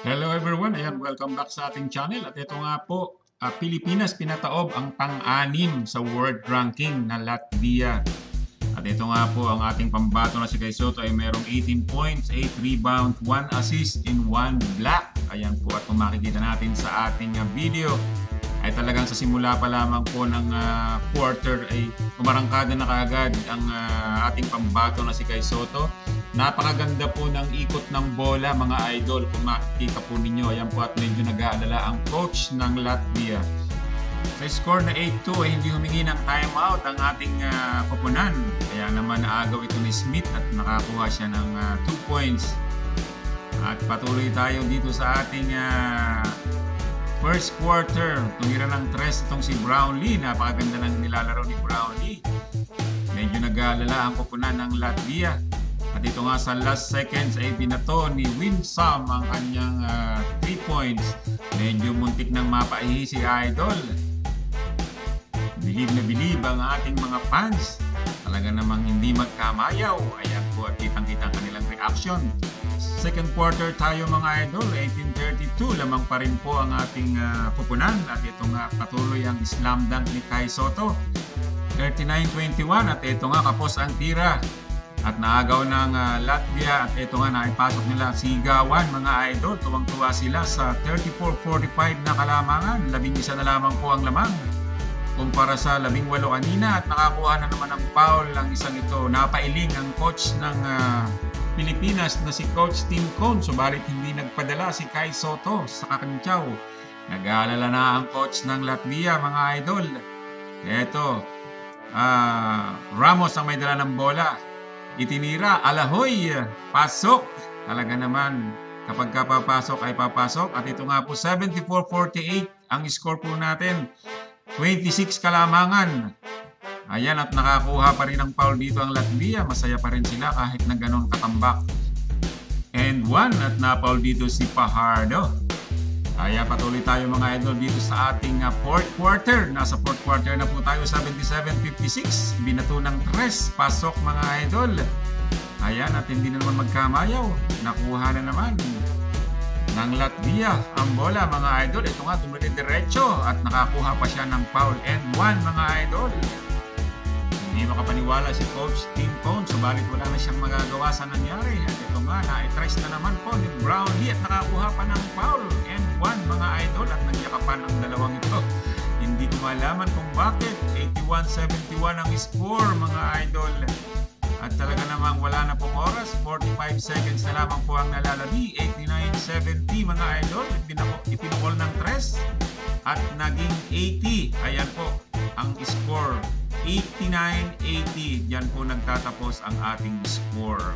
Hello everyone, ayan, welcome back sa ating channel. At ito nga po, Pilipinas pinataob ang pang-anim sa world ranking na Latvia. At ito nga po, ang ating pambato na si Kai Sotto ay merong 18 points, 8 rebounds, 1 assist in 1 block. Ayan po, at kung makikita natin sa ating video, ay talagang sa simula pa lamang po ng quarter ay umarangkada na kaagad ang ating pambato na si Kai Sotto. Napakaganda po ng ikot ng bola, mga idol. Kung makikita po ninyo, ayan po, at medyo nag-aalala ang coach ng Latvia. Sa score na 8-2 ay hindi humingi ng timeout ang ating koponan. Kaya naman naagaw ito ni Smith at nakakuha siya ng 2 points. At patuloy tayo dito sa ating first quarter. Tumira ng 3 itong si Brownlee. Napakaganda ng nilalaro ni Brownlee. Medyo nag-aalala ang koponan ng Latvia. At ito nga sa last seconds ay binato ni Winsam ang kanyang 3 points. Medyo muntik ng mapaihi si Idol. Bilib na bilib ang ating mga fans. Talaga namang hindi magkamayaw. Ayan po, at kitang-kitang kanilang reaction. Second quarter tayo mga idol, 18:32. Lamang pa rin po ang ating pupunan. At ito nga patuloy ang slam dunk ni Kai Sotto. 39-21 at ito nga kapos ang tira. At naagaw ng Latvia at ito nga naipasok nila sigawan mga idol. Tuwang-tuwa sila sa 34-45 na kalamangan. 11 na lamang po ang lamang kumpara sa 18 kanina at nakakuha na naman ng foul ang isang ito. Napailing ang coach ng Pilipinas na si Coach Tim Cone. Subalit hindi nagpadala si Kai Sotto sa kakantyaw. Nag-aalala na ang coach ng Latvia mga idol. Ito, Ramos ang may dala ng bola. Itinira, alahoy, pasok. Talaga naman, kapag papasok ay papasok. At ito nga po, 74-48 ang score po natin. 26 kalamangan. Ayan, at nakakuha pa rin ng foul dito ang Latvia. Masaya pa rin sila kahit na ganun katambak. And 1 at na-foul dito si Fajardo. Kaya patuloy tayo mga idol dito sa ating fourth quarter. Nasa fourth quarter na po tayo, 77-56. Binato ng 3. Pasok mga idol. Ayan, at hindi na naman magkamayaw. Nakuha na naman ng Latvia ang bola mga idol. Ito nga, dumire-diretso at nakakuha pa siya ng foul. And 1 mga idol. Hindi makapaniwala si Coach Tim Cone. Subalit wala na siyang magagawa sa nangyari. At ito nga, na-trace na naman po ni Brownlee at nakakuha pa ng foul. And 1 mga idol, at nagyakapan ang dalawang ito. Hindi ko malaman kung bakit. 81-71 ang score mga idol. At talaga namang wala na pong oras. 45 seconds na lamang po ang nalalabi. 89-70 mga idol. Ipinukol ng 3 at naging 80. Ayan po ang score. 89-80. Diyan po nagtatapos ang ating score.